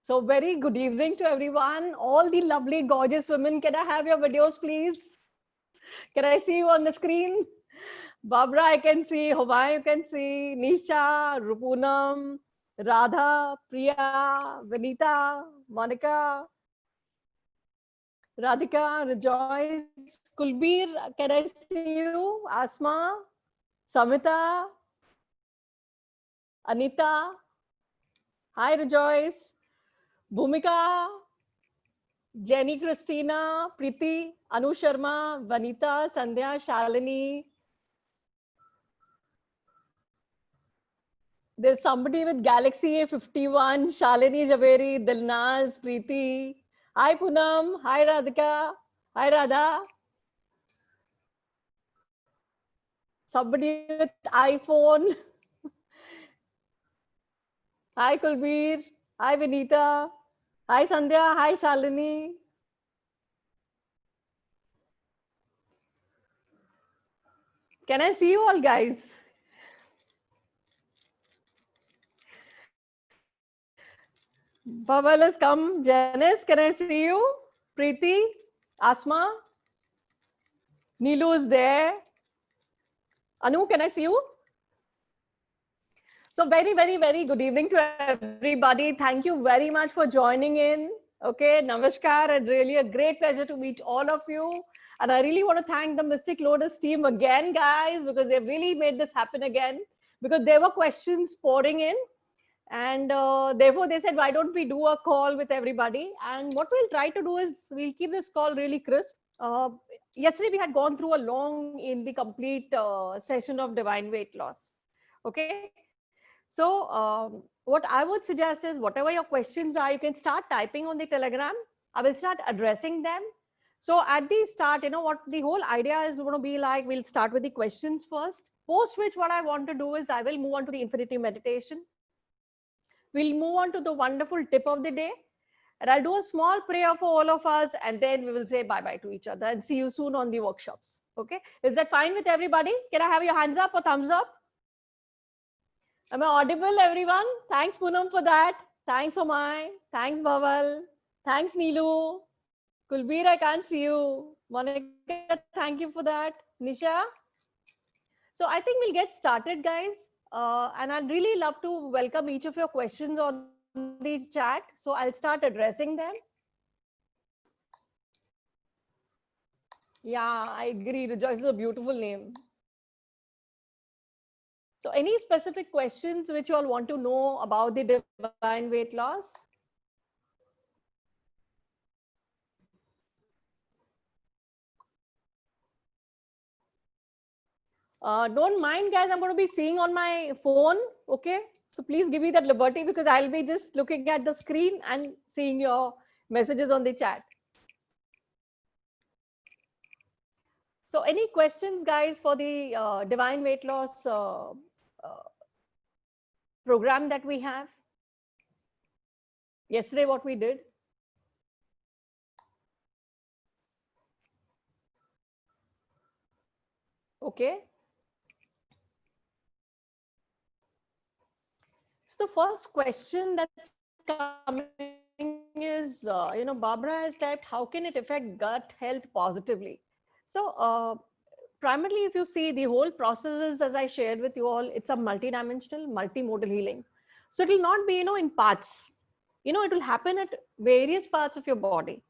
So very good evening to everyone. All the lovely, gorgeous women. Can I have your videos, please? Can I see you on the screen? Barbara, I can see. Humay, you can see. Nisha, Rupunam, Radha, Priya, Vanita, Monica, Radhika, Rejoice, Kulbir, can I see you? Asma, Samita, Anita. Hi, Rejoice. Bhumika, Jenny, Christina, Preeti, Anu Sharma, Vanita, Sandhya, Shalini. There's somebody with Galaxy A51, Shalini Javeri, Dilnaz, Preeti. Hi, Poonam. Hi, Radhika. Hi, Radha. Somebody with iPhone. Hi, Kulbir. Hi, Vinita. Hi, Sandhya. Hi, Shalini. Can I see you all, guys? Bubble has come. Janice, can I see you? Preeti, Asma, Neelu is there. Anu, can I see you? So very good evening to everybody. Thank you very much for joining in. Okay, Namaskar, and really a great pleasure to meet all of you. And I really want to thank the Mystic Lotus team again, guys, because they've really made this happen again. Because there were questions pouring in. And therefore, they said, why don't we do a call with everybody? And what we'll try to do is we'll keep this call really crisp. Yesterday, we had gone through a long in the complete session of divine weight loss. Okay. So what I would suggest is whatever your questions are, you can start typing on the Telegram. I will start addressing them. So at the start, what the whole idea is going to be like, we'll start with the questions first, post which what I want to do is I will move on to the infinity meditation. We'll move on to the wonderful tip of the day. And I'll do a small prayer for all of us, and then we will say bye-bye to each other and see you soon on the workshops. Okay? Is that fine with everybody? Can I have your hands up or thumbs up? Am I audible, everyone? Thanks, Poonam, for that. Thanks, Omai. Thanks, Bhaval. Thanks, Neelu. Kulbir, I can't see you. Monica, thank you for that. Nisha. So I think we'll get started, guys. And I'd really love to welcome each of your questions on the chat. So I'll start addressing them. Yeah, I agree. Rejoice is a beautiful name. So any specific questions which you all want to know about the divine weight loss? Don't mind, guys. I'm going to be seeing on my phone. Okay. So please give me that liberty because I'll be just looking at the screen and seeing your messages on the chat. So any questions, guys, for the divine weight loss program that we have? Yesterday, what we did? Okay. So the first question that's coming is, Barbara has typed, how can it affect gut health positively? So primarily, if you see the whole process is, as I shared with you all, it's a multidimensional, multimodal healing. So it will not be, in parts. It will happen at various parts of your body.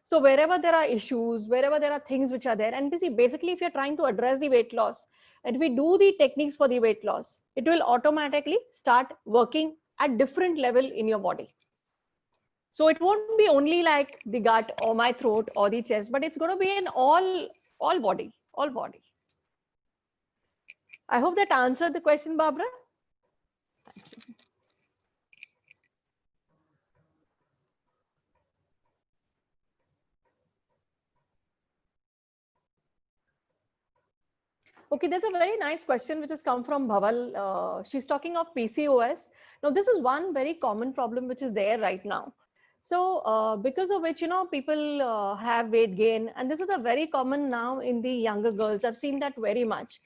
So wherever there are issues, wherever there are things which are there, and see, basically, if you're trying to address the weight loss, and if we do the techniques for the weight loss, it will automatically start working at different level in your body. So it won't be only like the gut or my throat or the chest, but it's going to be in all body, all body. I hope that answered the question, Barbara. Okay, there's a very nice question which has come from Bhaval. She's talking of PCOS. Now, this is one very common problem which is there right now. So, because of which, people have weight gain, and this is a very common now in the younger girls. I've seen that very much.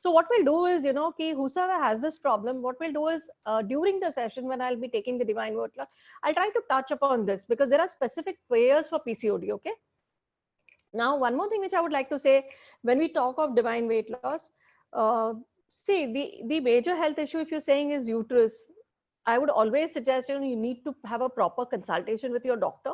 So what we'll do is, whosoever has this problem, what we'll do is during the session when I'll be taking the divine weight loss, I'll try to touch upon this because there are specific prayers for PCOD. Okay. Now, one more thing which I would like to say when we talk of divine weight loss, see the major health issue if you're saying is uterus, I would always suggest you need to have a proper consultation with your doctor,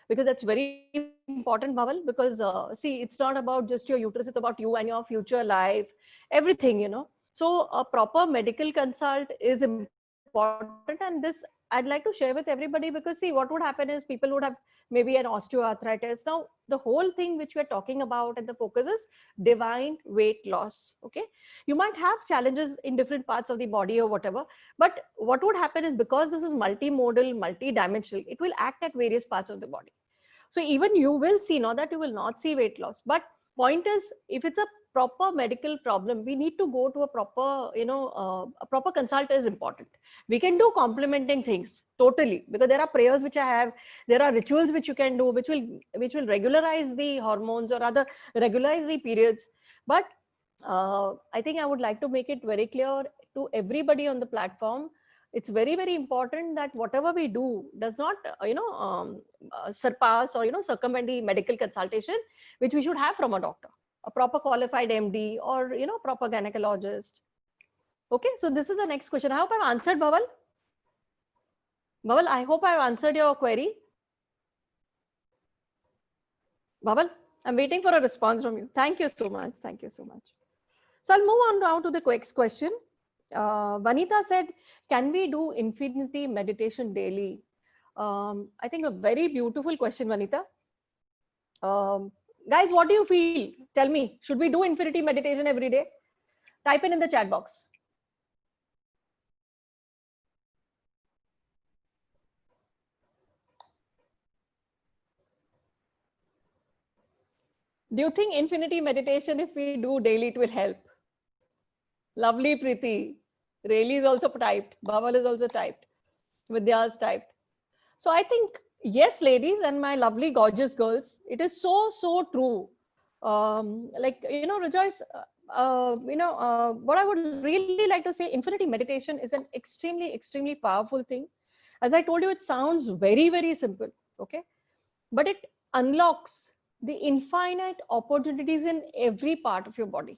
because that's very important, Bhaval, because see, it's not about just your uterus, it's about you and your future life, everything. So a proper medical consult is important, and this I'd like to share with everybody, because see, what would happen is people would have maybe an osteoarthritis. Now, the whole thing which we're talking about and the focus is divine weight loss. Okay, you might have challenges in different parts of the body or whatever, but what would happen is, because this is multimodal, multidimensional, it will act at various parts of the body. So even you will see, not that you will not see weight loss, but point is, if it's a proper medical problem, we need to go to a proper, a proper consult is important. We can do complementing things totally, because there are prayers which I have, there are rituals which you can do, which will regularize the hormones or rather regularize the periods. But I think I would like to make it very clear to everybody on the platform. It's very, very important that whatever we do does not, surpass or, circumvent the medical consultation, which we should have from a doctor, a proper qualified MD or, proper gynecologist. Okay, so this is the next question. I hope I've answered, Bhaval. Bhaval, I hope I've answered your query. Bhaval, I'm waiting for a response from you. Thank you so much. Thank you so much. So I'll move on now to the next question. Vanita said, can we do infinity meditation daily? I think a very beautiful question, Vanita. Guys, what do you feel? Tell me, should we do infinity meditation every day? Type in the chat box. Do you think infinity meditation, if we do daily, it will help? Lovely Preeti. Rayleigh is also typed. Bhaval is also typed. Vidya is typed. So I think, yes, ladies and my lovely, gorgeous girls, it is so, so true. Rejoice, what I would really like to say, infinity meditation is an extremely, extremely powerful thing. As I told you, it sounds very, very simple, okay? But it unlocks the infinite opportunities in every part of your body.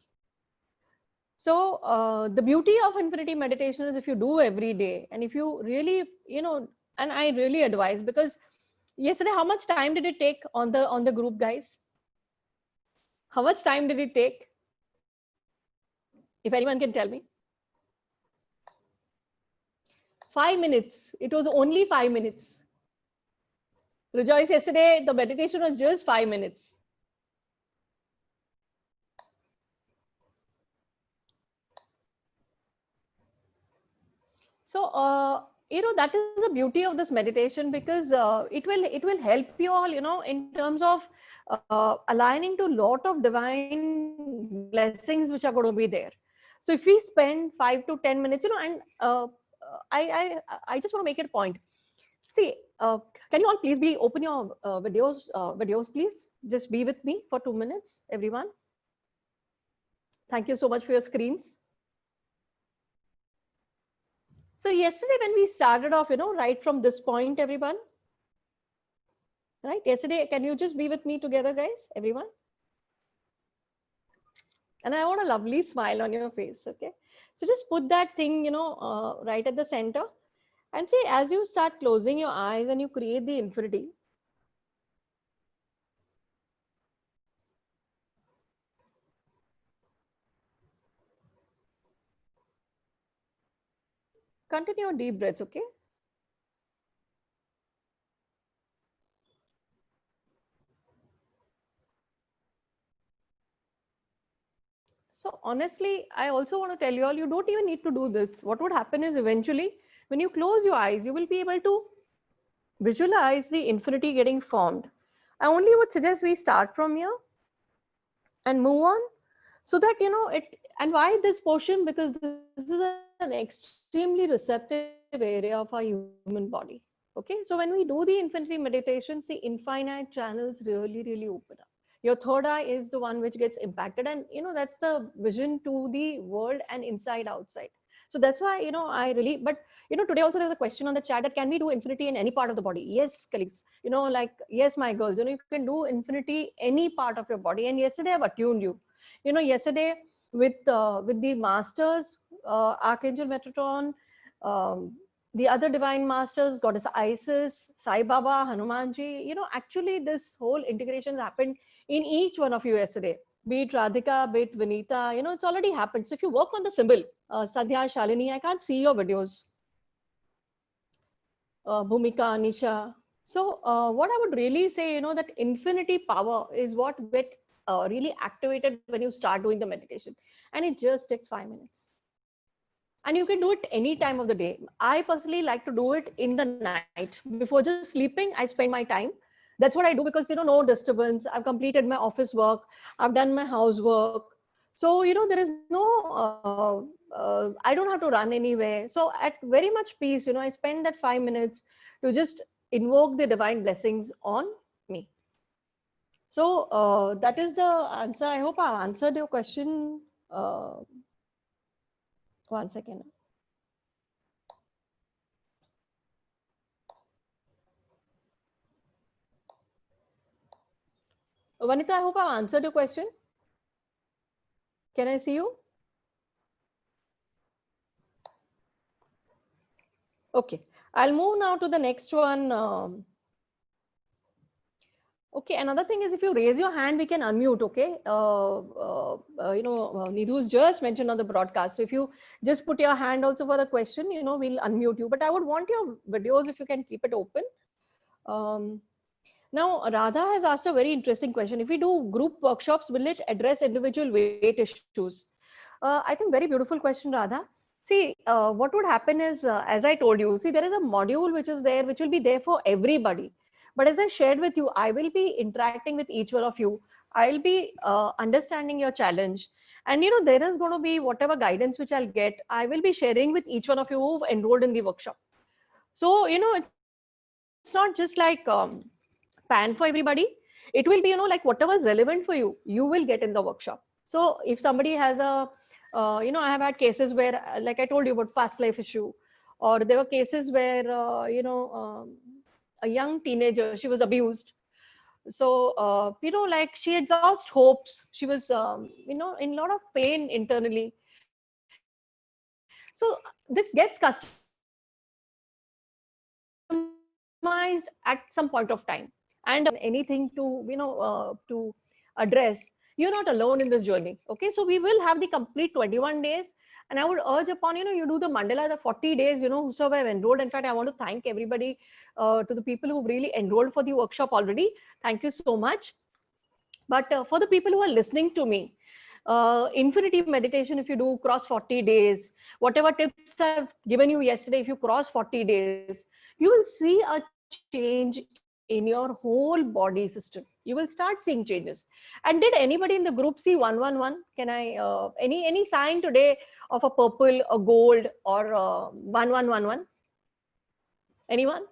So the beauty of infinity meditation is if you do every day, and if you really, and I really advise, because yesterday, how much time did it take on the group, guys? How much time did it take? If anyone can tell me. 5 minutes. It was only 5 minutes. Rejoice, yesterday, the meditation was just 5 minutes. So, that is the beauty of this meditation, because it will help you all, in terms of aligning to a lot of divine blessings which are going to be there. So if we spend 5 to 10 minutes, and I just want to make it a point. See, can you all please open your videos, please? Just be with me for 2 minutes, everyone. Thank you so much for your screens. So yesterday when we started off, right from this point, everyone, right? Yesterday, can you just be with me together, guys, everyone? And I want a lovely smile on your face, okay? So just put that thing, right at the center, and see, as you start closing your eyes and you create the infinity, continue your deep breaths, okay? So honestly, I also want to tell you all, you don't even need to do this. What would happen is eventually, when you close your eyes, you will be able to visualize the infinity getting formed. I only would suggest we start from here and move on, so that, it, and why this portion? Because this is an extremely receptive area of our human body. Okay, so when we do the infinity meditation, see, infinite channels really, really open up. Your third eye is the one which gets impacted, and that's the vision to the world and inside outside. So that's why I really, but today also there was a question on the chat that can we do infinity in any part of the body? Yes, colleagues, like, yes, my girls, you can do infinity any part of your body. And yesterday I've attuned you, yesterday with the masters, Archangel Metatron, um, the other divine masters, Goddess Isis, Sai Baba, Hanumanji, actually this whole integration happened in each one of you yesterday. Be it Radhika, be it Vinita, it's already happened. So if you work on the symbol, Sadhya, Shalini, I can't see your videos. Bhumika, Anisha. So what I would really say, that infinity power is what gets really activated when you start doing the meditation. And it just takes 5 minutes. And you can do it any time of the day. I personally like to do it in the night. Before just sleeping, I spend my time. That's what I do because, no disturbance. I've completed my office work. I've done my housework. So, there is no, I don't have to run anywhere. So at very much peace, I spend that 5 minutes to just invoke the divine blessings on me. So that is the answer. I hope I've answered your question. One second. Vanita, I hope I've answered your question. Can I see you? Okay, I'll move now to the next one. Okay, another thing is if you raise your hand, we can unmute, okay? Nidhu's just mentioned on the broadcast. So if you just put your hand also for the question, we'll unmute you. But I would want your videos if you can keep it open. Now, Radha has asked a very interesting question. If we do group workshops, will it address individual weight issues? I think very beautiful question, Radha. See, what would happen is, as I told you, see, there is a module which is there, which will be there for everybody. But as I shared with you, I will be interacting with each one of you. I'll be understanding your challenge. And, there is going to be whatever guidance which I'll get, I will be sharing with each one of you who've enrolled in the workshop. So, it's not just like pan for everybody. It will be, like whatever is relevant for you, you will get in the workshop. So if somebody has a, I have had cases where, like I told you about fast life issue, or there were cases where, a young teenager, she was abused. So, like she had lost hopes. She was, in a lot of pain internally. So this gets customized at some point of time. And anything to, to address, you're not alone in this journey. Okay, so we will have the complete 21 days. And I would urge upon, you do the mandala, the 40 days, whosoever have enrolled. In fact, I want to thank everybody, to the people who've really enrolled for the workshop already. Thank you so much. But for the people who are listening to me, infinity meditation, if you do cross 40 days, whatever tips I've given you yesterday, if you cross 40 days, you will see a change in your whole body system. You will start seeing changes. And did anybody in the group see 111? Can I, any sign today of a purple, a gold, or 1111? Anyone?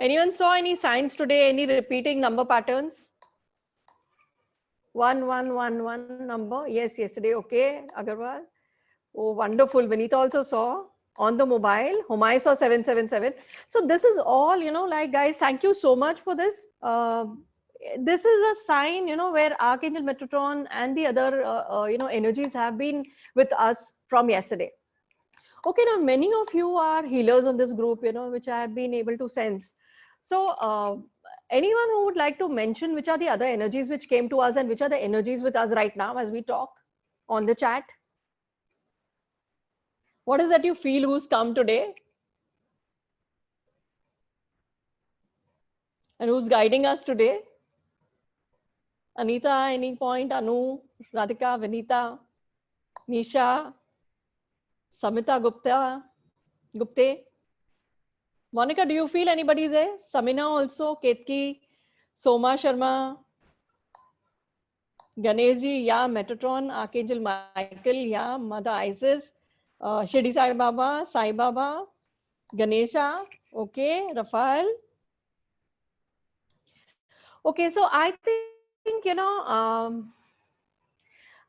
Anyone saw any signs today? Any repeating number patterns? 1111 number. Yes, yesterday. Okay, Agarwal. Oh, wonderful. Vinita also saw on the mobile. Humai saw 777. So this is all, like guys, thank you so much for this. This is a sign, where Archangel Metatron and the other, energies have been with us from yesterday. Okay, now many of you are healers on this group, which I have been able to sense. So anyone who would like to mention which are the other energies which came to us and which are the energies with us right now as we talk on the chat? What is that you feel who's come today? And who's guiding us today? Anita, any point? Anu, Radhika, Vinita, Nisha, Samita Gupte. Monica, do you feel anybody there? Samina also, Ketki, Soma Sharma, Ganeshji, yeah, Metatron, Archangel Michael, yeah, Mother Isis, Shirdi Sai Baba, Ganesha, okay, Rafael. Okay, so I think,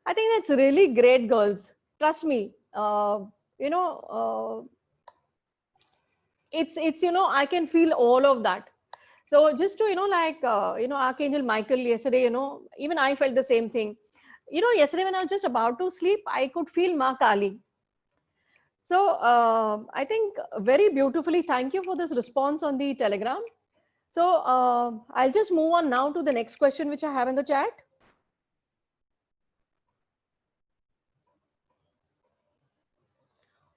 I think that's really great, girls. Trust me. You know, it's I can feel all of that. So just to Archangel Michael yesterday, even I felt the same thing. Yesterday when I was just about to sleep, I could feel Ma Kali. So I think very beautifully. Thank you for this response on the Telegram. So I'll just move on now to the next question which I have in the chat.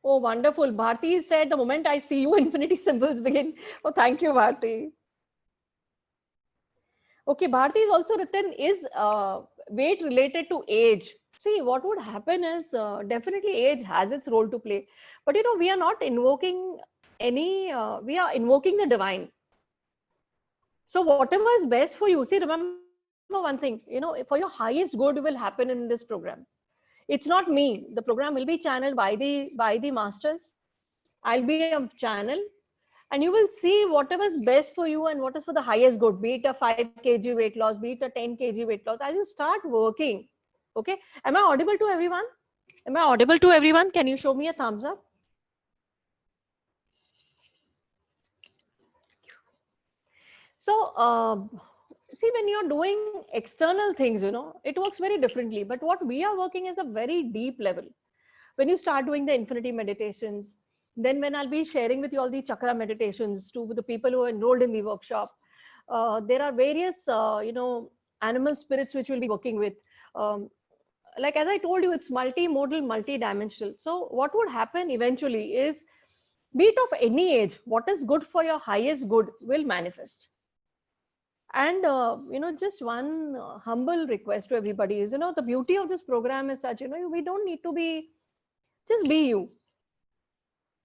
Oh, wonderful. Bharti said, the moment I see you, infinity symbols begin. Oh, thank you, Bharti. Okay, Bharti is also written, is weight related to age? See, what would happen is definitely age has its role to play. But, we are not invoking we are invoking the divine. So whatever is best for you, see, remember one thing, for your highest good will happen in this program. It's not me. The program will be channeled by the masters. I'll be a channel, and you will see whatever is best for you and what is for the highest good, be it a 5 kg weight loss, be it a 10 kg weight loss, as you start working. Okay. Am I audible to everyone? Am I audible to everyone? Can you show me a thumbs up? So, see, when you're doing external things, it works very differently. But what we are working is a very deep level. When you start doing the infinity meditations, then when I'll be sharing with you all the chakra meditations to the people who are enrolled in the workshop, there are various, animal spirits which we'll be working with. Like as I told you, it's multimodal, multidimensional. So what would happen eventually is, be it of any age, what is good for your highest good will manifest. And just one humble request to everybody is, the beauty of this program is such, we don't need to be, just be you.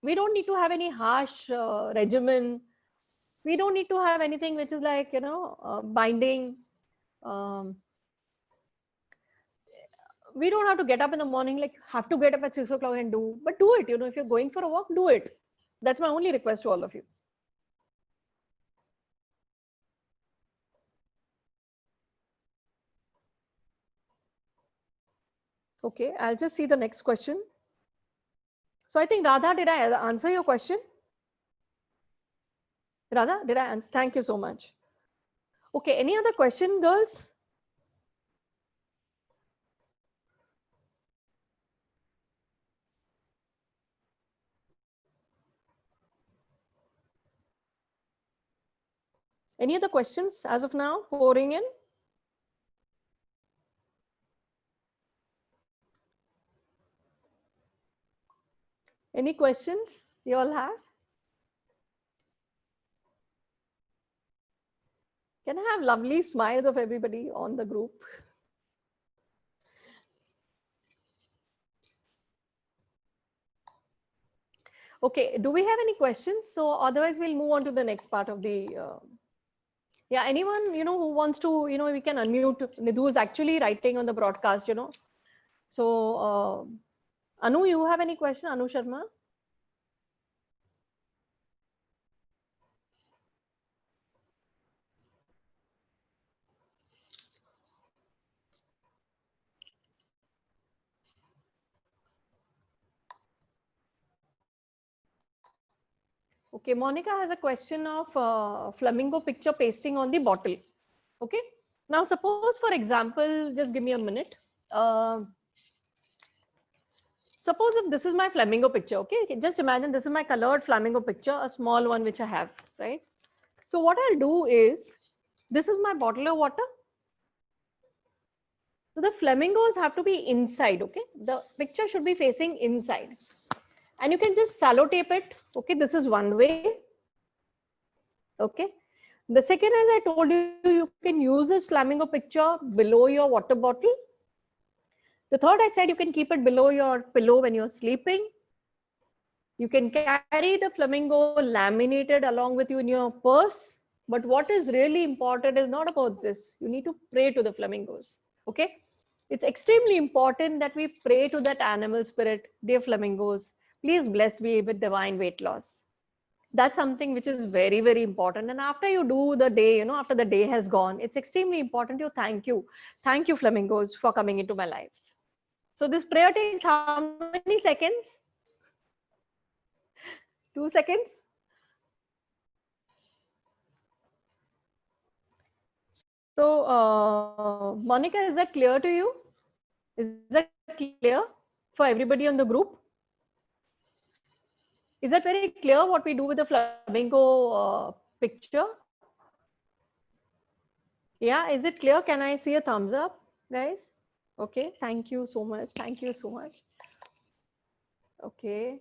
We don't need to have any harsh regimen. We don't need to have anything which is like, binding. Um, we don't have to get up in the morning, like have to get up at 6 o'clock and do, but do it. If you're going for a walk, do it. That's my only request to all of you. Okay, I'll just see the next question. So I think, Radha, did I answer your question? Radha, did I answer? Thank you so much. Okay, any other question, girls? Any other questions as of now pouring in? Any questions you all have? Can I have lovely smiles of everybody on the group? Okay, do we have any questions? So otherwise we'll move on to the next part of the, yeah, anyone, who wants to, we can unmute. Nidhu is actually writing on the broadcast, So, Anu, you have any question? Anu Sharma? Okay, Monica has a question of flamingo picture pasting on the bottle. Okay, now suppose, for example, just give me a minute. Suppose if this is my flamingo picture, okay, just imagine this is my colored flamingo picture, a small one which I have, right? So what I'll do is, this is my bottle of water. So the flamingos have to be inside, okay? The picture should be facing inside. And you can just sellotape it, okay? This is one way, okay? The second, as I told you, you can use this flamingo picture below your water bottle. The third, I said you can keep it below your pillow when you're sleeping. You can carry the flamingo laminated along with you in your purse. But what is really important is not about this. You need to pray to the flamingos, okay? It's extremely important that we pray to that animal spirit, dear flamingos, please bless me with divine weight loss. That's something which is very, very important. And after you do the day, after the day has gone, it's extremely important to thank you. Thank you, flamingos, for coming into my life. So this prayer takes how many seconds? 2 seconds? So, Monica, is that clear to you? Is that clear for everybody on the group? Is that very clear what we do with the flamingo picture? Yeah, is it clear? Can I see a thumbs up, guys? Okay, thank you so much. Thank you so much. Okay.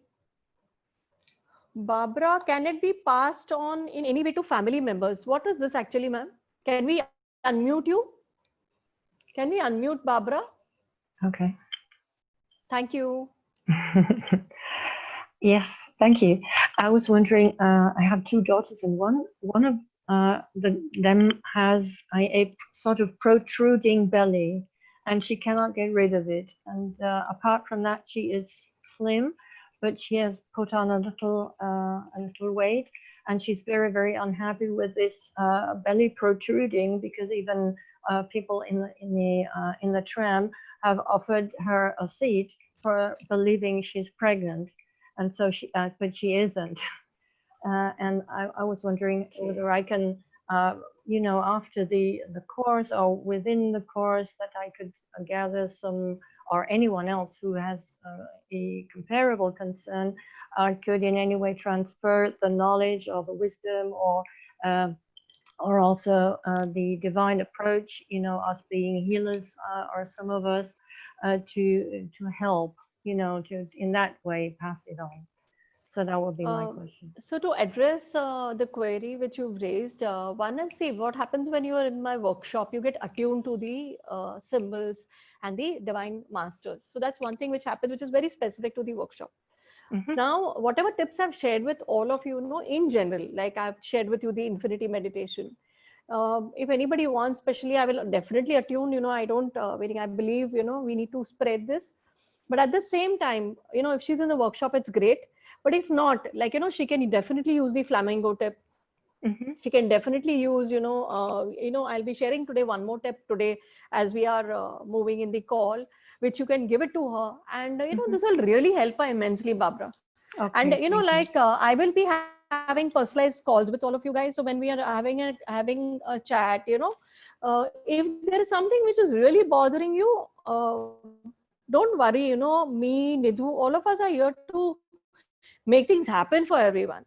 Barbara, can it be passed on in any way to family members? What is this actually, ma'am? Can we unmute you? Can we unmute Barbara? Okay. Thank you. Yes, thank you. I was wondering, I have two daughters, and one of them has a sort of protruding belly, and she cannot get rid of it. And apart from that, she is slim, but she has put on a little weight, and she's very, very unhappy with this belly protruding, because even people in the tram have offered her a seat for believing she's pregnant. And so but she isn't. And I was wondering whether I can, after the course or within the course, that I could gather some, or anyone else who has a comparable concern, could in any way transfer the knowledge or the wisdom, or also the divine approach, us being healers, or some of us, to help, to in that way pass it on. So that would be my question. So to address the query which you've raised, one is, see, what happens when you are in my workshop, you get attuned to the symbols and the divine masters. So that's one thing which happens, which is very specific to the workshop. Now, whatever tips I've shared with all of you, in general, like I've shared with you the infinity meditation. If anybody wants, especially, I will definitely attune, I don't, I believe, we need to spread this. But at the same time, if she's in the workshop, it's great. But if not, she can definitely use the flamingo tip. She can definitely use, I'll be sharing today one more tip today as we are moving in the call, which you can give it to her. And, this will really help her immensely, Barbara. Okay, and, I will be having personalized calls with all of you guys. So when we are having a chat, if there is something which is really bothering you, don't worry, me, Nidhu, all of us are here to make things happen for everyone.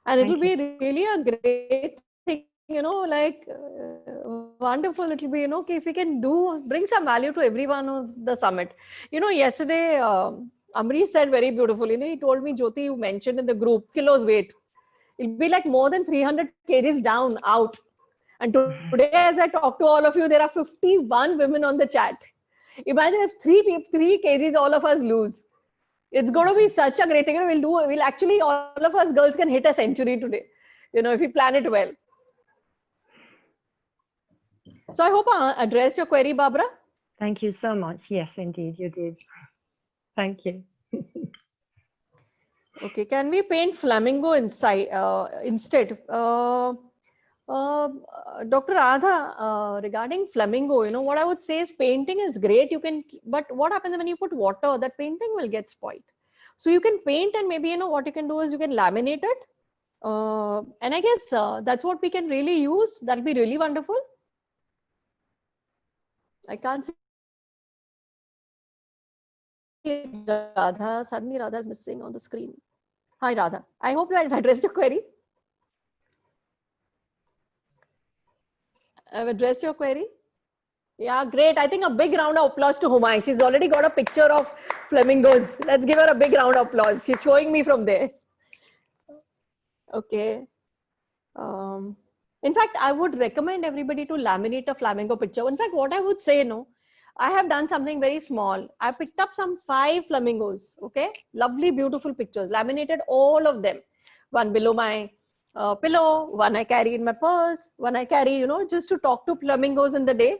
And it will be really a great thing, wonderful. It will be, if we can bring some value to everyone on the summit. Yesterday, Amrish said very beautifully, he told me, Jyoti, you mentioned in the group, kilos weight. It'll be like more than 300 kgs down, out. And today, as I talk to all of you, there are 51 women on the chat. Imagine if 3 kgs all of us lose. It's going to be such a great thing. We'll actually, all of us girls can hit a century today, if we plan it well. So I hope I addressed your query, Barbara. Thank you so much. Yes, indeed, you did. Thank you. Okay, can we paint flamingo inside instead? Dr. Radha, regarding flamingo, what I would say is painting is great. But what happens when you put water, that painting will get spoiled. So you can paint, and maybe, what you can do is you can laminate it. And I guess that's what we can really use. That'll be really wonderful. I can't see Radha. Suddenly Radha is missing on the screen. Hi, Radha. I hope you have addressed your query. I've addressed your query. Yeah, great. I think a big round of applause to Humayun. She's already got a picture of flamingos. Let's give her a big round of applause. She's showing me from there. Okay. In fact, I would recommend everybody to laminate a flamingo picture. In fact, what I would say, I have done something very small. I picked up some 5 flamingos. Okay. Lovely, beautiful pictures. Laminated all of them. One below my pillow, one I carry in my purse, one I carry, just to talk to flamingos in the day.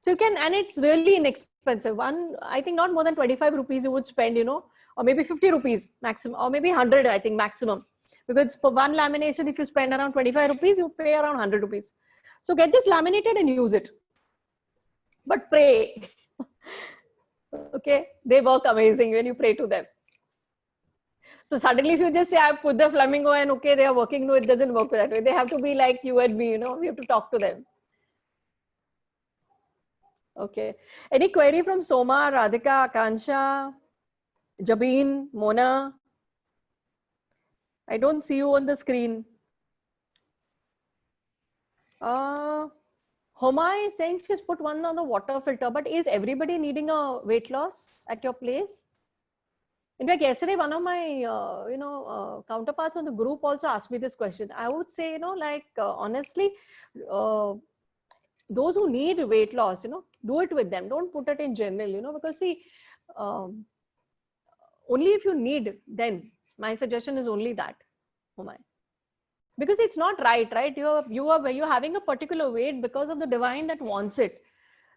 So you can, and it's really inexpensive. expensive. One, I think not more than 25 rupees you would spend, you know, or maybe 50 rupees maximum, or maybe 100, I think maximum. Because for one lamination, if you spend around 25 rupees, you pay around 100 rupees. So get this laminated and use it. But pray. Okay, they work amazing when you pray to them. So suddenly if you just say, I put the flamingo and okay, they are working, no, it doesn't work that way. They have to be like you and me, you know, we have to talk to them. Okay. Any query from Soma, Radhika, Akansha, Jabin, Mona? I don't see you on the screen. Homa is saying she's put one on the water filter, but is everybody needing a weight loss at your place? In fact, yesterday, one of my, counterparts on the group also asked me this question. I would say, you know, like, honestly, those who need weight loss, you know, do it with them. Don't put it in general, you know, because see, only if you need, then my suggestion is only that. Oh my. Because it's not right? You're having a particular weight because of the divine that wants it.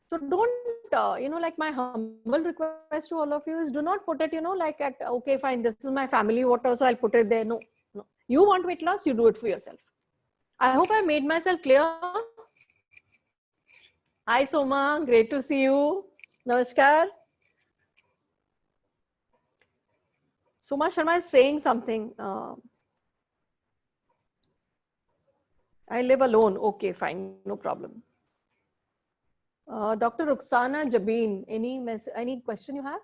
So don't, you know, like my humble request to all of you is do not put it, you know, like at, okay, fine, this is my family water, so I'll put it there. No, no. You want weight loss, you do it for yourself. I hope I made myself clear. Hi, Soma. Great to see you. Namaskar. Soma Sharma is saying something. I live alone. Okay, fine. No problem. Dr. Ruxana Jabin, any question you have?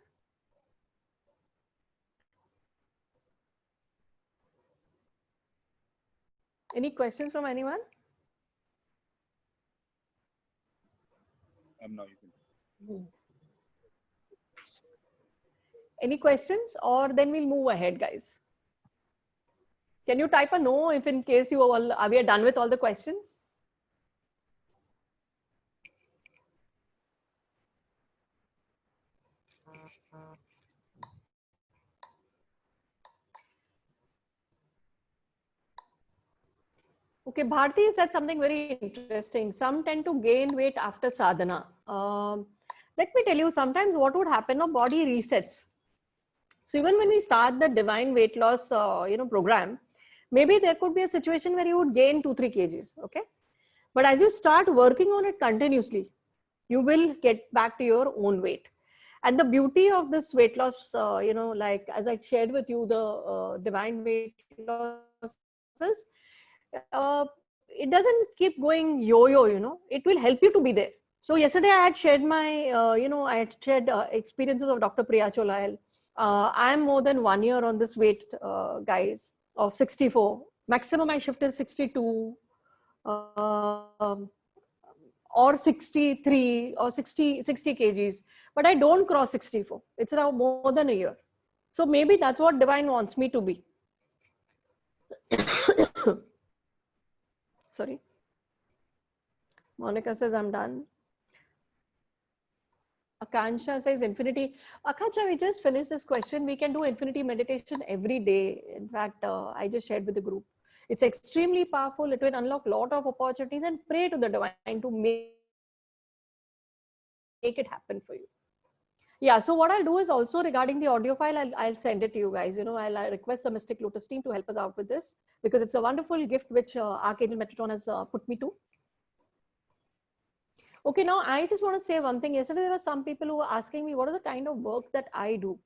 Any questions from anyone? No, you can. Any questions, or then we'll move ahead, guys? Can you type a no if in case you all are we done with all the questions? Okay, Bharti said something very interesting. Some tend to gain weight after sadhana. Let me tell you, sometimes what would happen, our body resets. So even when we start the divine weight loss, program, maybe there could be a situation where you would gain 2-3 kgs. Okay, but as you start working on it continuously, you will get back to your own weight. And the beauty of this weight loss, like as I shared with you, the divine weight loss is, it doesn't keep going yo-yo, you know, it will help you to be there. So yesterday I had shared my, I had shared experiences of Dr. Priya Cholal. I'm more than 1 year on this weight, guys, of 64. Maximum I shifted 62 or 63 or 60 kgs. But I don't cross 64. It's now more than a year. So maybe that's what divine wants me to be. Sorry. Monica says, I'm done. Akansha says infinity. Akansha, we just finished this question. We can do infinity meditation every day. In fact, I just shared with the group. It's extremely powerful. It will unlock a lot of opportunities, and pray to the divine to make it happen for you. Yeah, so what I'll do is also regarding the audio file, I'll send it to you guys. You know, I'll request the Mystic Lotus team to help us out with this, because it's a wonderful gift which Archangel Metatron has put me to. Okay, now I just want to say one thing. Yesterday, there were some people who were asking me, what is the kind of work that I do?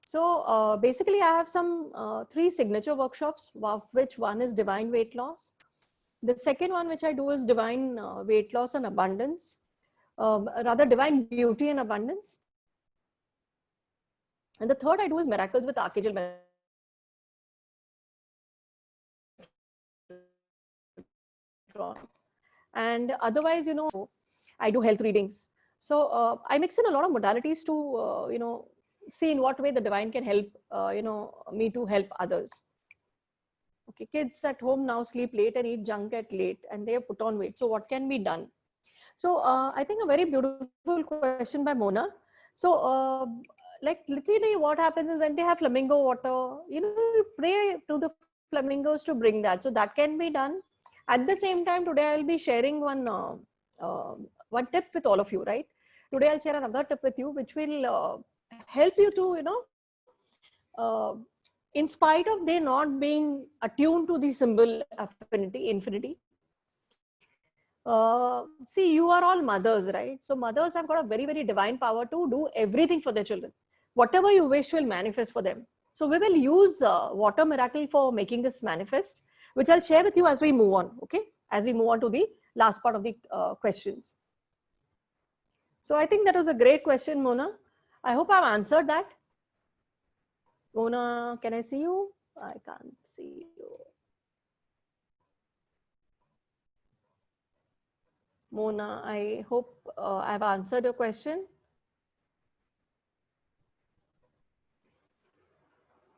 So basically, I have some 3 signature workshops, of which one is divine weight loss. The second one, which I do, is divine weight loss and abundance, rather divine beauty and abundance. And the third I do is miracles with Archangel Metatron. And otherwise, you know, I do health readings. So I mix in a lot of modalities to, see in what way the divine can help, me to help others. Okay, kids at home now sleep late and eat junk at late, and they have put on weight. So what can be done? So I think a very beautiful question by Mona. So like literally what happens is when they have flamingo water, you know, you pray to the flamingos to bring that. So that can be done. At the same time, today I will be sharing one tip with all of you, right? Today I'll share another tip with you, which will help you to, in spite of they not being attuned to the symbol affinity, infinity. See, you are all mothers, right? So mothers have got a very, very divine power to do everything for their children. Whatever you wish will manifest for them. So we will use water miracle for making this manifest, which I'll share with you as we move on, okay? As we move on to the last part of the questions. So I think that was a great question, Mona. I hope I've answered that. Mona, can I see you? I can't see you. Mona, I hope I've answered your question.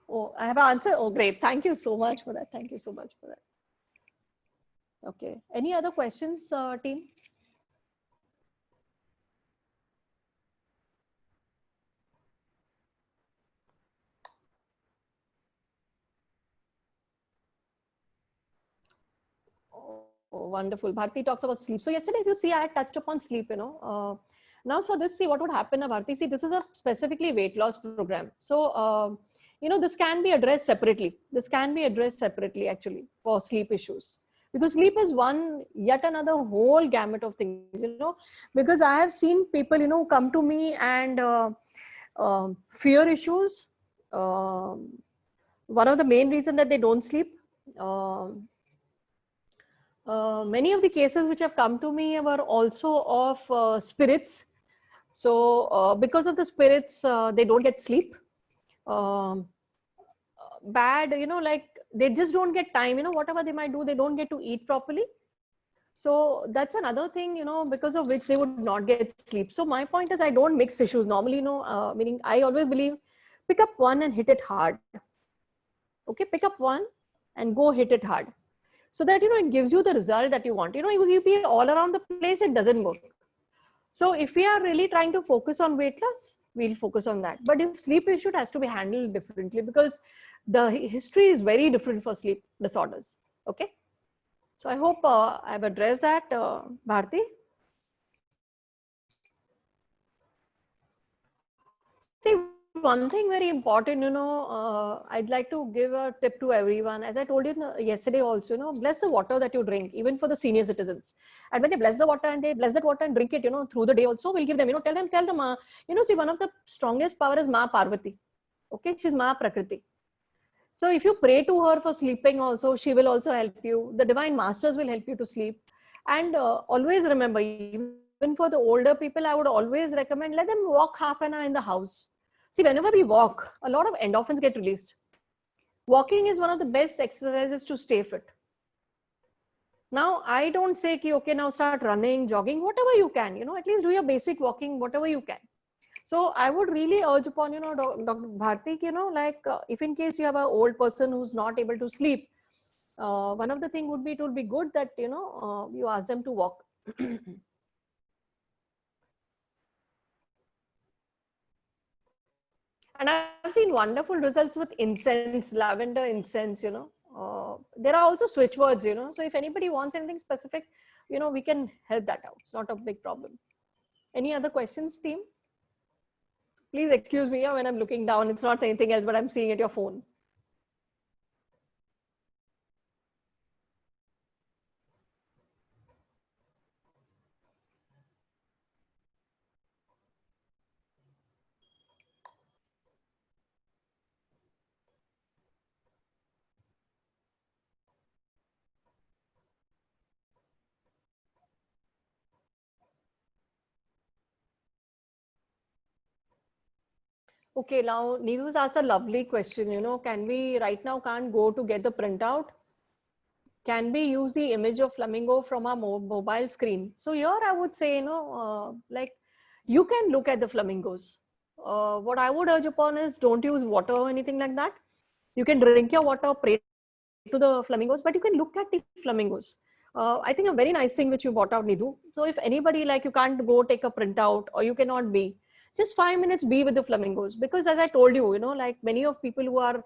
Oh, I have answered. Oh, great. Thank you so much for that. Thank you so much for that. Okay. Any other questions, team? Oh, wonderful. Bharti talks about sleep. So yesterday, if you see, I had touched upon sleep, now for this, see what would happen, Bharti. See, this is a specifically weight loss program. So, this can be addressed separately. This can be addressed separately, actually, for sleep issues. Because sleep is yet another whole gamut of things, because I have seen people, come to me and fear issues. One of the main reasons that they don't sleep. Many of the cases which have come to me were also of spirits. So because of the spirits, they don't get sleep. Bad, like they just don't get time, whatever they might do, they don't get to eat properly. So that's another thing, because of which they would not get sleep. So my point is I don't mix issues normally, meaning I always believe pick up one and hit it hard. Okay, pick up one and go hit it hard. So that, it gives you the result that you want. You be all around the place, it doesn't work. So if we are really trying to focus on weight loss, we'll focus on that. But if sleep issue, it has to be handled differently because the history is very different for sleep disorders. Okay. So I hope I've addressed that, Bharti. See, one thing very important, I'd like to give a tip to everyone. As I told you yesterday also, bless the water that you drink, even for the senior citizens. And when they bless the water and they bless that water and drink it, through the day also, we'll give them, tell them, see, one of the strongest power is Ma Parvati. Okay, she's Ma Prakriti. So if you pray to her for sleeping also, she will also help you. The divine masters will help you to sleep. And always remember, even for the older people, I would always recommend, let them walk half an hour in the house. See, whenever we walk, a lot of endorphins get released. Walking is one of the best exercises to stay fit. Now, I don't say, okay, now start running, jogging, whatever you can, at least do your basic walking, whatever you can. So I would really urge upon, Dr. Bharti, if in case you have an old person who's not able to sleep, one of the things would be, it would be good that, you ask them to walk. And I've seen wonderful results with incense, lavender incense, there are also switch words, so if anybody wants anything specific, we can help that out. It's not a big problem. Any other questions, team? Please excuse me when I'm looking down. It's not anything else, but I'm seeing at your phone. Okay, now Needu's asked a lovely question, can we right now can't go to get the printout? Can we use the image of flamingo from our mobile screen? So here I would say, like you can look at the flamingos. What I would urge upon is don't use water or anything like that. You can drink your water, pray to the flamingos, but you can look at the flamingos. I think a very nice thing which you brought out, Needu. So if anybody like you can't go take a printout or you cannot be, just 5 minutes be with the flamingos, because as I told you, like many of people who are,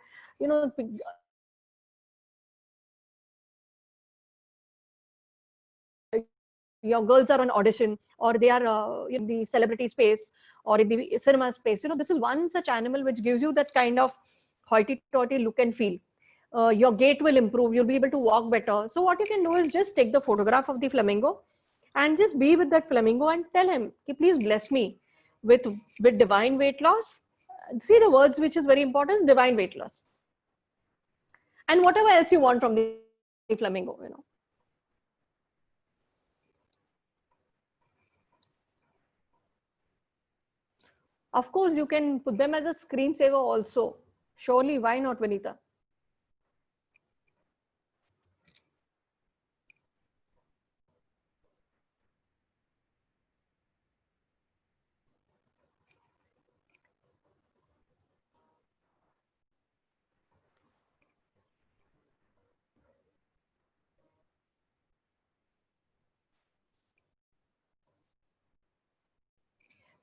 your girls are on audition, or they are in the celebrity space or in the cinema space. This is one such animal which gives you that kind of hoity-toity look and feel. Your gait will improve. You'll be able to walk better. So what you can do is just take the photograph of the flamingo and just be with that flamingo and tell him, please bless me with divine weight loss. See the words which is very important, divine weight loss. And whatever else you want from the flamingo, Of course, you can put them as a screensaver also. Surely, why not, Vinita?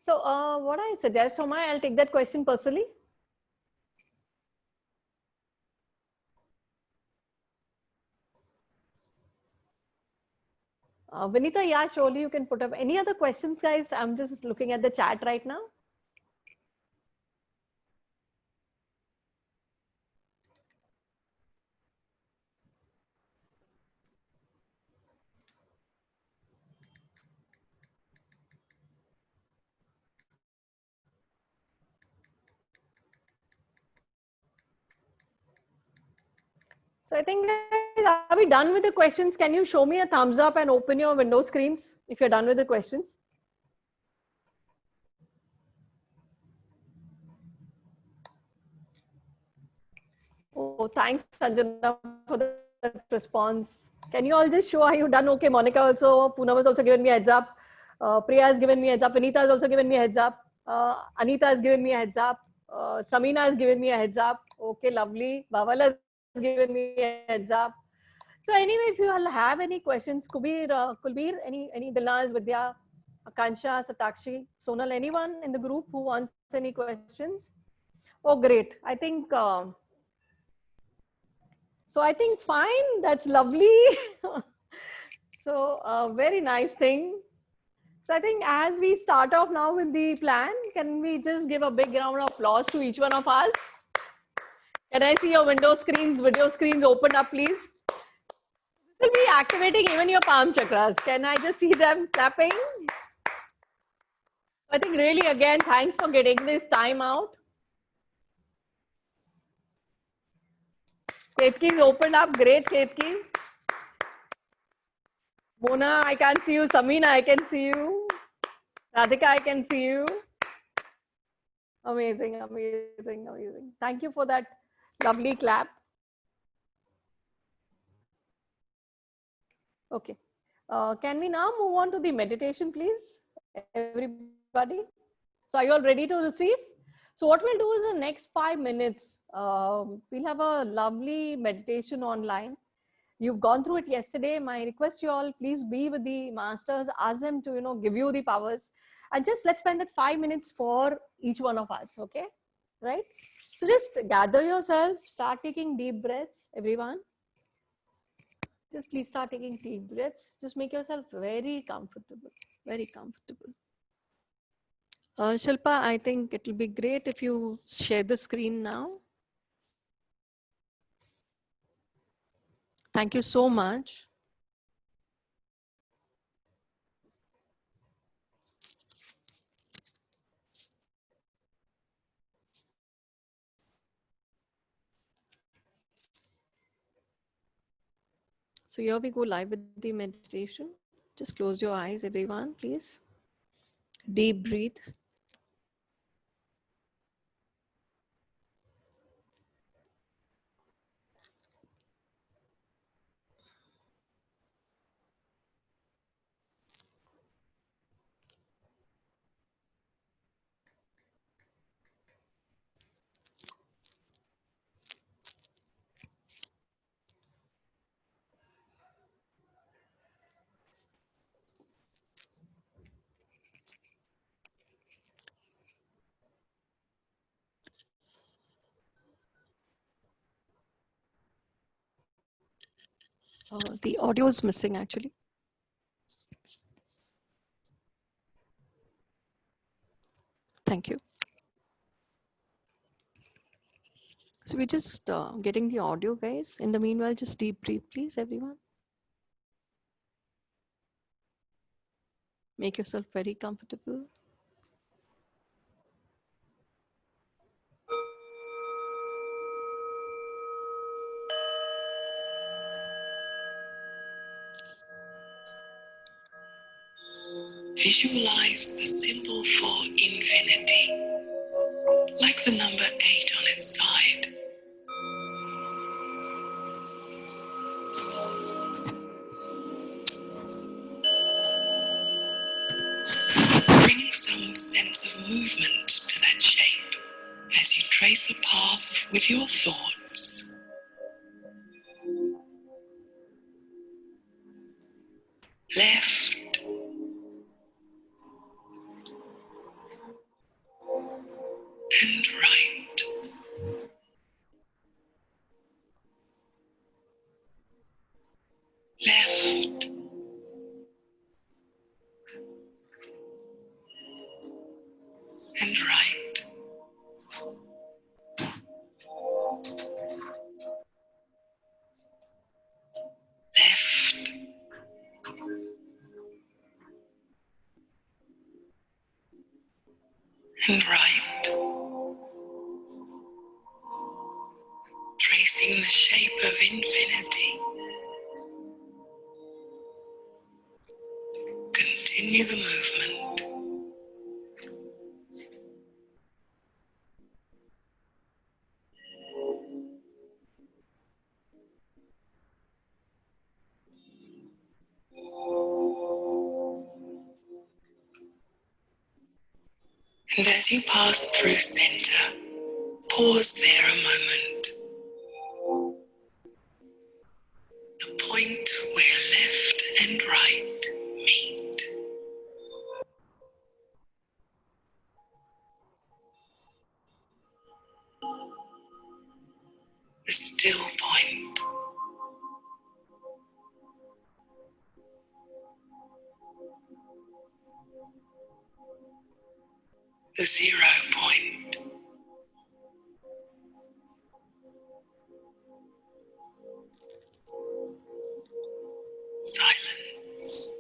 So what I suggest, Homa, I'll take that question personally. Vinita, yeah, surely you can put up any other questions, guys. I'm just looking at the chat right now. So I think, guys, are we done with the questions? Can you show me a thumbs up and open your window screens if you're done with the questions? Oh, thanks, Sanjana, for the response. Can you all just show are you done? Okay, Monica also, Poonam has also given me a heads up. Priya has given me a heads up. Anita has also given me a heads up. Anita has given me a heads up. Samina has given me a heads up. Okay, lovely. Baval has given me a heads up. So anyway, if you all have any questions, Kulbir, any Dilnaz, Vidya, Akansha, Satakshi, Sonal, anyone in the group who wants any questions? Oh, great. I think, so I think fine, that's lovely. So very nice thing. So I think as we start off now with the plan, can we just give a big round of applause to each one of us? Can I see your window screens, video screens open up, please? This will be activating even your palm chakras. Can I just see them clapping? I think really, again, thanks for getting this time out. Ketki's opened up. Great, Ketki. Mona, I can see you. Samina, I can see you. Radhika, I can see you. Amazing, amazing, amazing. Thank you for that lovely clap. Okay. Can we now move on to the meditation, please? Everybody. So are you all ready to receive? So what we'll do is the next 5 minutes, we'll have a lovely meditation online. You've gone through it yesterday. My request to you all, please be with the masters, ask them to, give you the powers. And just let's spend that 5 minutes for each one of us, okay? Right? So just gather yourself, start taking deep breaths, everyone. Just please start taking deep breaths. Just make yourself very comfortable, very comfortable. Shilpa, I think it will be great if you share the screen now. Thank you so much. So here we go live with the meditation. Just close your eyes, everyone, please. Deep breathe. The audio is missing actually. Thank you. So we're just getting the audio, guys. In the meanwhile, just deep breathe, please, everyone. Make yourself very comfortable. Visualize the symbol for infinity, like the number 8 on its side. Bring some sense of movement to that shape as you trace a path with your thoughts. Left and right. Left and right. Left and right. Tracing the shape of infinity. Continue the movement. And as you pass through center, pause there a moment. The point where left and right meet. The still point. The 0 point. Silence.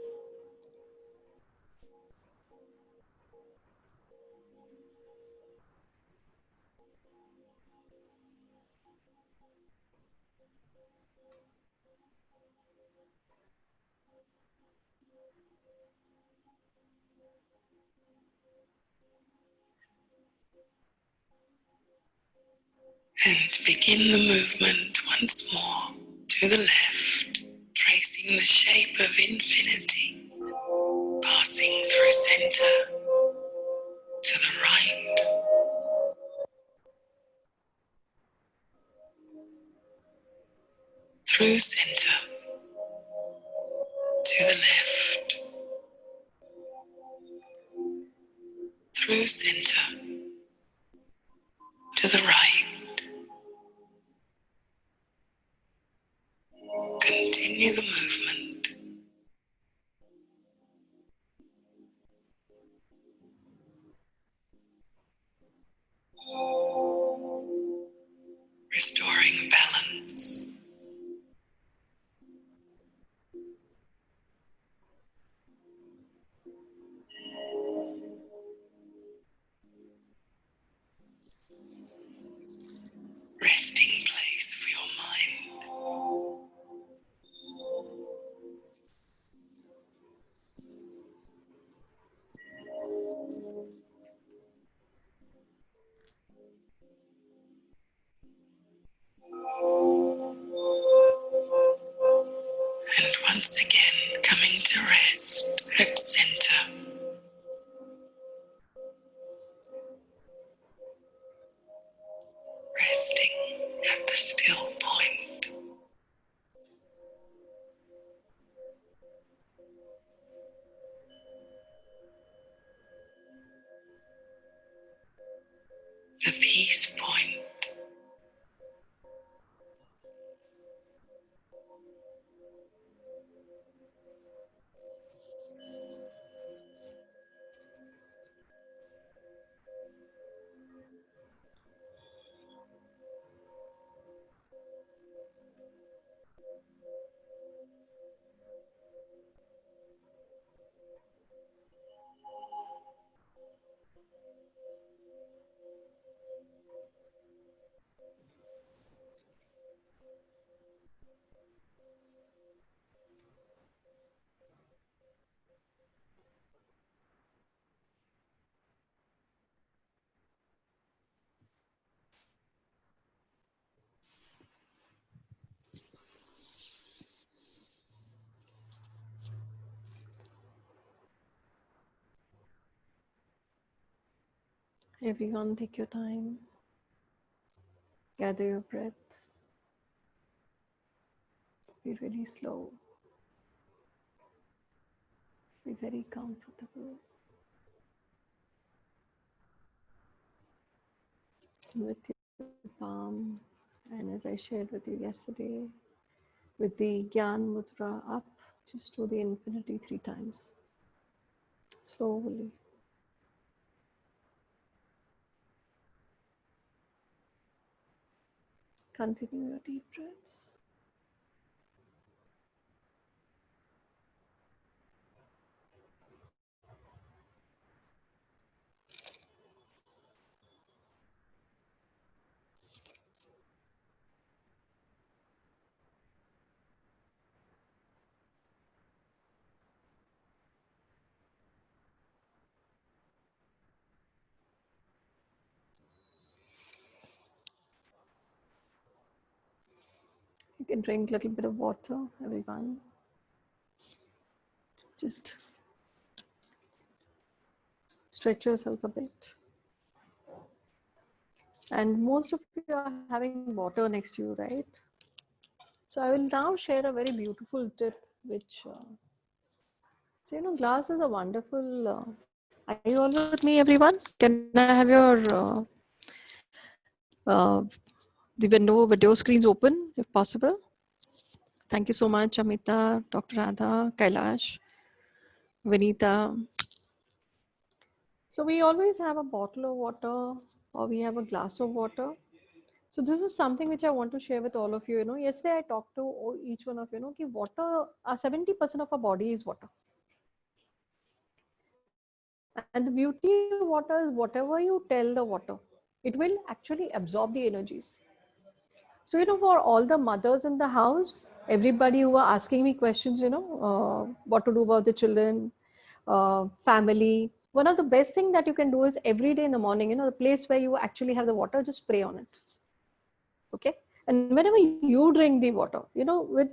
And begin the movement once more to the left, tracing the shape of infinity, passing through center to the right, through center to the left, through center to the right. Continue the movement. Restoring balance. Resting place for your mind. Everyone, take your time. Gather your breath. Be really slow. Be very comfortable with your palm. And as I shared with you yesterday, with the Gyan Mudra up, just do the infinity 3 times. Slowly. Continue your deep breaths. You can drink a little bit of water, everyone. Just stretch yourself a bit. And most of you are having water next to you, right? So I will now share a very beautiful tip, which, so you know, glass is a wonderful, are you all with me, everyone? Can I have your, uh, the video screens open, if possible? Thank you so much, Amita, Dr. Radha, Kailash, Vinita. So we always have a bottle of water or we have a glass of water. So this is something which I want to share with all of you. You know, yesterday I talked to each one of you know, that water, 70% of our body is water. And the beauty of water is whatever you tell the water, it will actually absorb the energies. So, you know, for all the mothers in the house, everybody who are asking me questions, you know, what to do about the children, family, one of the best thing that you can do is every day in the morning, you know, the place where you actually have the water, just pray on it. Okay. And whenever you drink the water, you know, with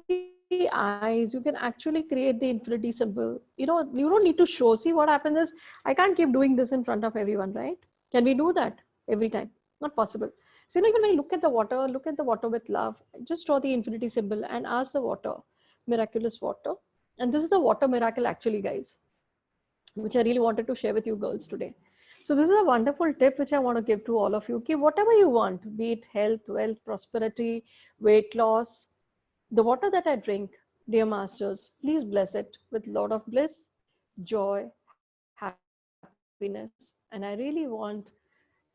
the eyes, you can actually create the infinity symbol. You know, you don't need to show. See, what happens is, I can't keep doing this in front of everyone, right? Can we do that every time? Not possible. So, you know, even when you look at the water with love, just draw the infinity symbol and ask the water, miraculous water. And this is the water miracle actually, guys, which I really wanted to share with you girls today. So this is a wonderful tip which I want to give to all of you. Okay, whatever you want, be it health, wealth, prosperity, weight loss, the water that I drink, dear masters, please bless it with a lot of bliss, joy, happiness. And I really want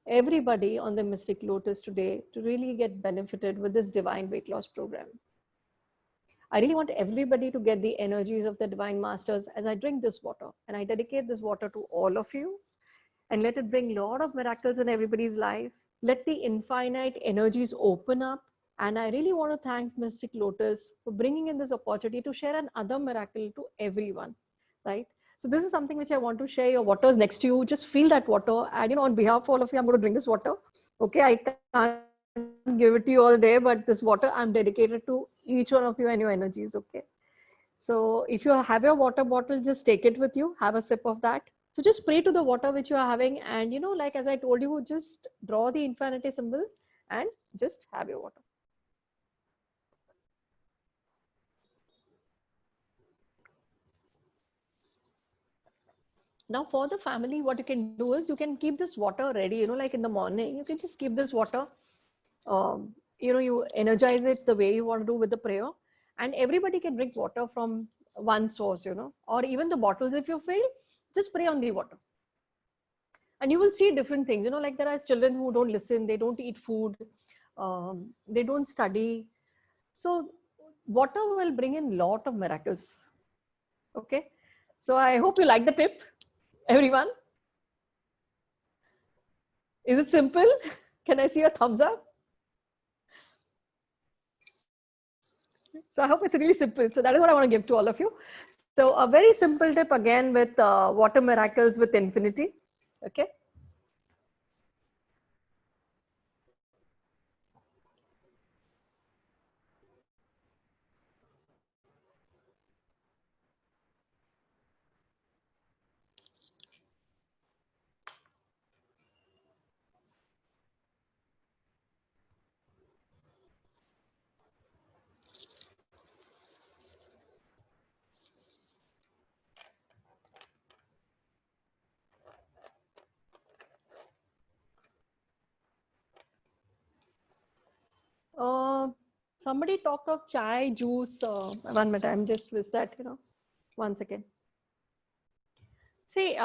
everybody on the Mystic Lotus today to really get benefited with this divine weight loss program. I really want everybody to get the energies of the divine masters as I drink this water. And I dedicate this water to all of you and let it bring a lot of miracles in everybody's life. Let the infinite energies open up. And I really want to thank Mystic Lotus for bringing in this opportunity to share another miracle to everyone, right? So this is something which I want to share. Your water is next to you. Just feel that water. And, you know, on behalf of all of you, I'm going to drink this water. Okay, I can't give it to you all day, but this water I'm dedicated to each one of you and your energies, okay? So if you have your water bottle, just take it with you, have a sip of that. So just pray to the water which you are having, and you know, like as I told you, just draw the infinity symbol and just have your water. Now for the family, what you can do is you can keep this water ready, you know, like in the morning, you can just keep this water, you know, you energize it the way you want to do with the prayer, and everybody can drink water from one source, you know, or even the bottles if you feel, just pray on the water. And you will see different things, you know, like there are children who don't listen, they don't eat food, they don't study. So water will bring in lot of miracles. Okay. So I hope you like the tip, everyone. Is it simple? Can I see a thumbs up? So I hope it's really simple. So that is what I want to give to all of you. So a very simple tip again with water miracles with infinity. Okay. Uh, Somebody talked of chai, juice. 1 minute, I'm just with that, 1 second. See,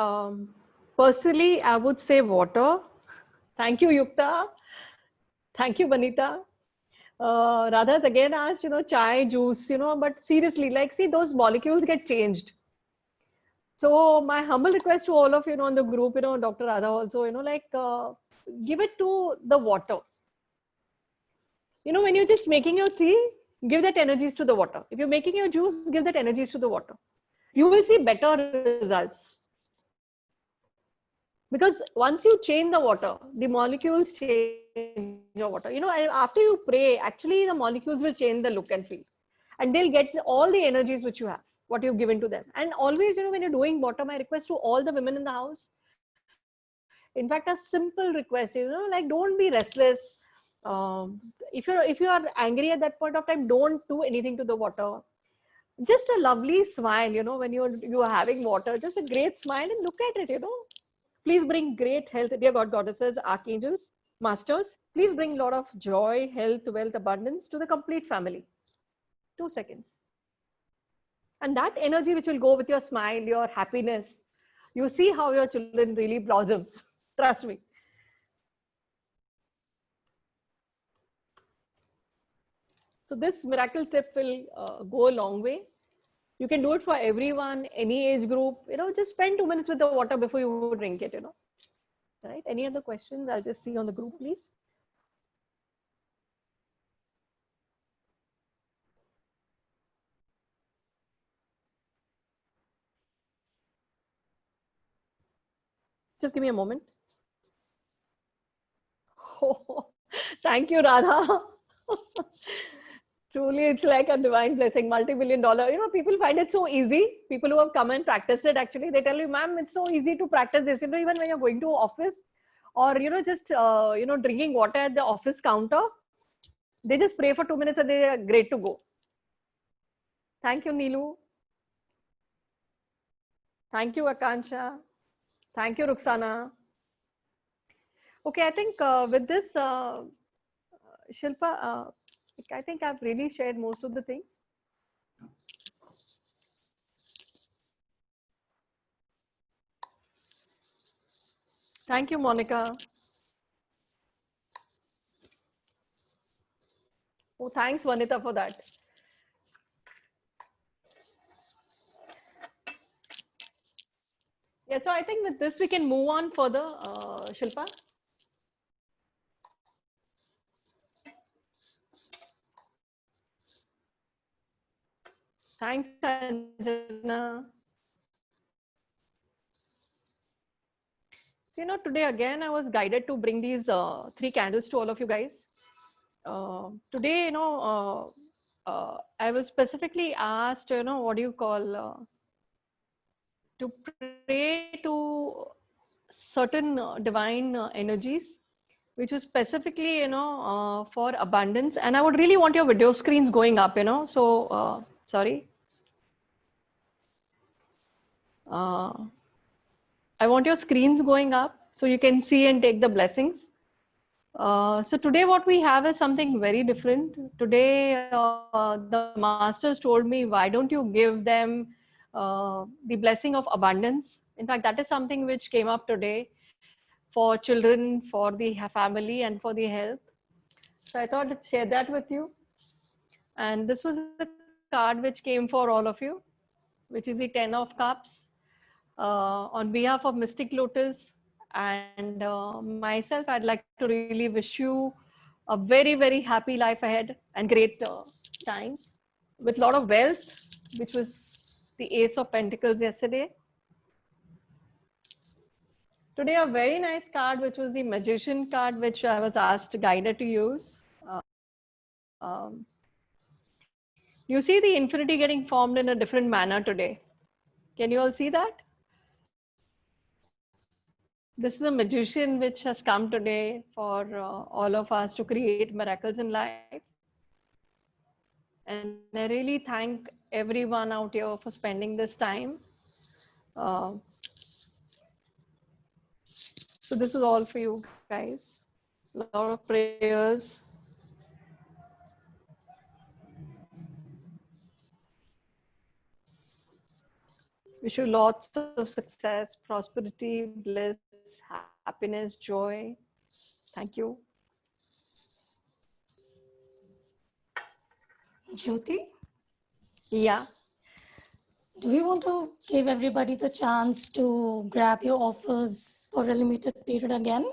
personally, I would say water. Thank you, Yukta. Thank you, Vanita. Radha's again asked, chai, juice, but seriously, like, see, those molecules get changed. So my humble request to all of you, on the group, Dr. Radha also, give it to the water. When you're just making your tea, give that energies to the water. If you're making your juice, give that energies to the water. You will see better results. Because once you change the water, the molecules change your water. After you pray, actually the molecules will change the look and feel. And they'll get all the energies which you have, what you've given to them. And always, when you're doing water, my request to all the women in the house, in fact, a simple request, like don't be restless. If you are angry at that point of time, don't do anything to the water. Just a lovely smile, when you are having water, just a great smile and look at it, Please bring great health, dear God, goddesses, archangels, masters. Please bring a lot of joy, health, wealth, abundance to the complete family. 2 seconds. And that energy which will go with your smile, your happiness, you see how your children really blossom. Trust me. So this miracle tip will go a long way. You can do it for everyone, any age group. Just spend 2 minutes with the water before you drink it. Right? Any other questions? I'll just see on the group, please. Just give me a moment. Oh, thank you, Radha. Truly, it's like a divine blessing, multi-billion-dollar. People find it so easy. People who have come and practiced it, actually, they tell you, ma'am, it's so easy to practice this. Even when you're going to office or, just, drinking water at the office counter, they just pray for 2 minutes and they are great to go. Thank you, Neelu. Thank you, Akansha. Thank you, Ruxana. Okay, I think with this, Shilpa, I think I've really shared most of the things. Thank you, Monica. Oh, thanks, Vanita, for that. Yeah, so I think with this, we can move on further, Shilpa. Thanks, Anjana. So, today again, I was guided to bring these 3 candles to all of you guys. Today, I was specifically asked, what do you call, to pray to certain divine energies, which is specifically, for abundance. And I would really want your video screens going up, So, sorry. I want your screens going up so you can see and take the blessings. So today what we have is something very different. Today the masters told me, why don't you give them the blessing of abundance? In fact, that is something which came up today for children, for the family and for the health. So I thought I'd share that with you. And this was the card which came for all of you, which is the 10 of Cups. On behalf of Mystic Lotus and myself, I'd like to really wish you a very, very happy life ahead and great times with a lot of wealth, which was the Ace of Pentacles yesterday. Today, a very nice card, which was the Magician card, which I was asked guided to use. You see the infinity getting formed in a different manner today. Can you all see that? This is a magician which has come today for all of us to create miracles in life. And I really thank everyone out here for spending this time. So this is all for you guys. A lot of prayers. Wish you lots of success, prosperity, bliss, happiness, joy. Thank you. Jyoti, Yeah. do you want to give everybody the chance to grab your offers for a limited period again?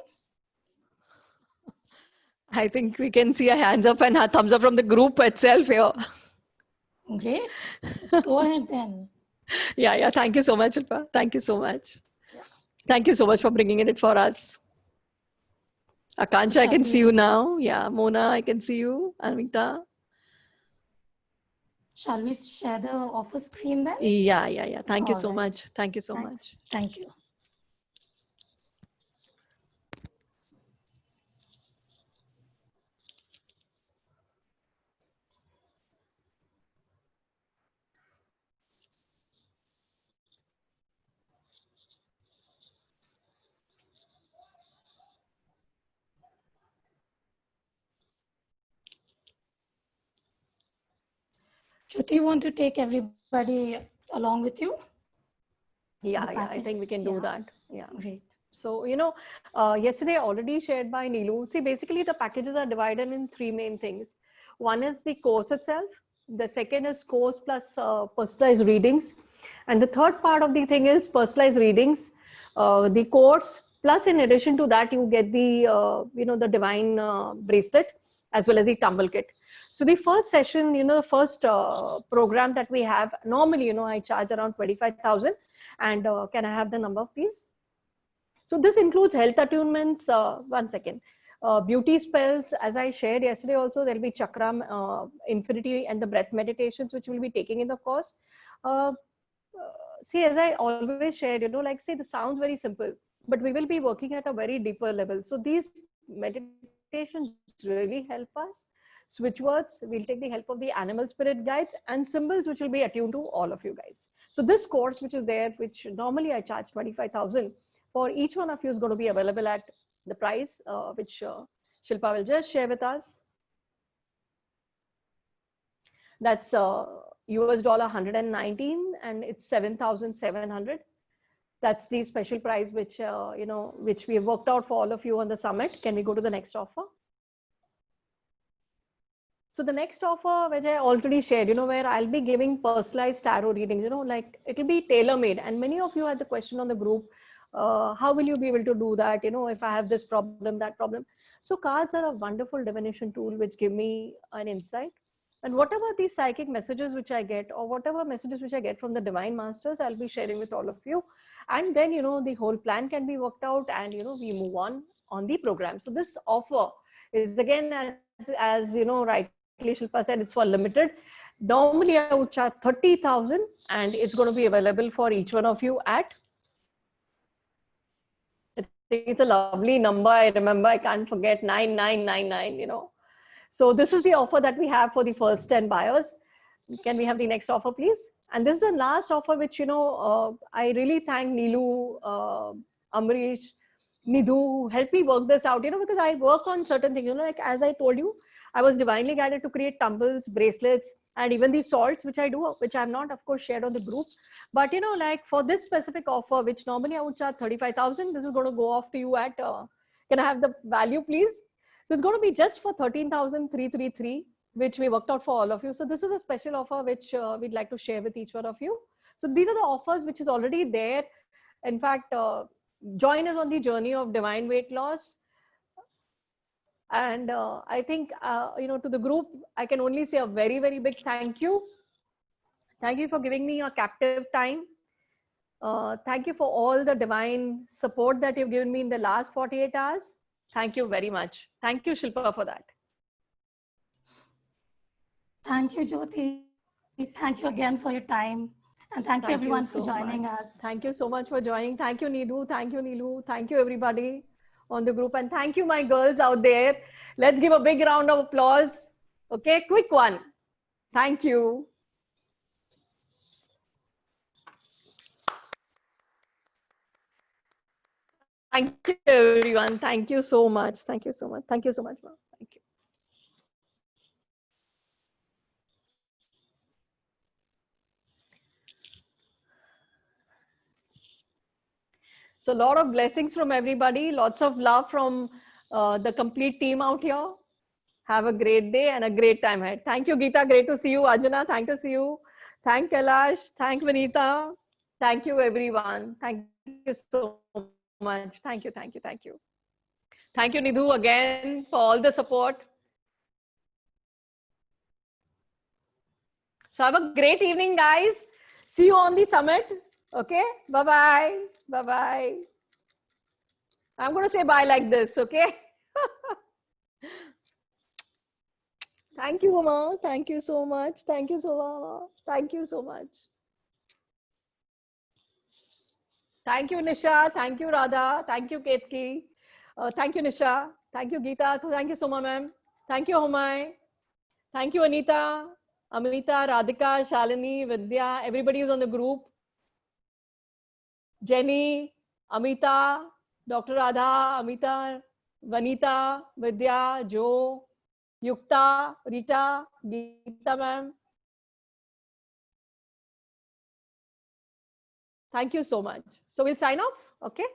I think we can see a hands up and a thumbs up from the group itself here. Great. Let's go ahead then. Yeah. Thank you so much, Shilpa. Thank you so much. Yeah. Thank you so much for bringing it for us. Akansha, I can see you now. Yeah, Mona, I can see you. Anvita. Shall we share the offer screen then? Yeah. Thank you All so right. much. Thank you so Thanks. much. Thank you. Jyoti, you want to take everybody along with you? Yeah, I think we packages? can do Yeah. that. Yeah. Great. So, yesterday already shared by Neelu. See, basically the packages are divided in three main things. One is the course itself. The second is course plus personalized readings. And the third part of the thing is personalized readings, the course, plus in addition to that, you get the, the divine bracelet as well as the tumble kit. So the first session, the first program that we have, normally, I charge around 25,000. And can I have the number, please? So this includes health attunements. One second. Beauty spells, as I shared yesterday also, there'll be chakra, infinity and the breath meditations, which we'll be taking in the course. See, as I always shared, say this sounds very simple, but we will be working at a very deeper level. So these meditations really help us. Switch words, we'll take the help of the animal spirit guides and symbols, which will be attuned to all of you guys. So this course, which is there, which normally I charge 25,000, for each one of you is going to be available at the price, which Shilpa will just share with us. That's US dollar 119 and it's 7,700. That's the special price which, which we have worked out for all of you on the summit. Can we go to the next offer? So the next offer, which I already shared, where I'll be giving personalized tarot readings, like it'll be tailor-made. And many of you had the question on the group, how will you be able to do that? If I have this problem, that problem. So cards are a wonderful divination tool, which give me an insight. And whatever these psychic messages which I get, or whatever messages which I get from the divine masters, I'll be sharing with all of you. And then, the whole plan can be worked out and, we move on the program. So this offer is again, as rightly Shilpa said, it's for limited. Normally I would charge 30,000 and it's going to be available for each one of you at, I think it's a lovely number. I remember, I can't forget, 9999, So this is the offer that we have for the first 10 buyers. Can we have the next offer, please? And this is the last offer, which, I really thank Neelu, Amrish, Nidhu, help me work this out, because I work on certain things, like as I told you, I was divinely guided to create tumbles, bracelets, and even these salts, which I do, which I'm not, of course, shared on the group. But, like for this specific offer, which normally I would charge 35,000, this is going to go off to you at, can I have the value, please? So it's going to be just for 13,333. which we worked out for all of you. So this is a special offer which we'd like to share with each one of you. So these are the offers which is already there. In fact, join us on the journey of divine weight loss. And I think, to the group, I can only say a very, very big thank you. Thank you for giving me your captive time. Thank you for all the divine support that you've given me in the last 48 hours. Thank you very much. Thank you, Shilpa, for that. Thank you, Jyoti. Thank you again for your time. And thank you everyone for joining us. Thank you so much for joining. Thank you, Nidhu. Thank you, Nilu. Thank you, everybody on the group. And thank you, my girls out there. Let's give a big round of applause. Okay, quick one. Thank you. Thank you, everyone. Thank you so much. Thank you so much. Thank you so much, ma'am. Thank you. So a lot of blessings from everybody. Lots of love from the complete team out here. Have a great day and a great time ahead. Thank you, Geeta. Great to see you. Ajana, thank to see you. Thank Kailash. Thank Vanita. Thank you, everyone. Thank you so much. Thank you, thank you, thank you. Thank you, Nidhu, again for all the support. So have a great evening, guys. See you on the summit. Okay? Bye-bye. Bye-bye. I'm going to say bye like this, okay? Thank you, Mama. Thank you so much. Thank you so much. Thank you so much. Thank you, Nisha. Thank you, Radha. Thank you, Ketki. Thank you, Nisha. Thank you, Geeta. Thank you, Soma, ma'am. Thank you, Homai. Thank you, Anita, Amita, Radhika, Shalini, Vidya, everybody who's on the group. Jenny, Amita, Dr. Radha, Amita, Vanita, Vidya, Joe, Yukta, Rita, Geeta, ma'am. Thank you so much. So we'll sign off, okay?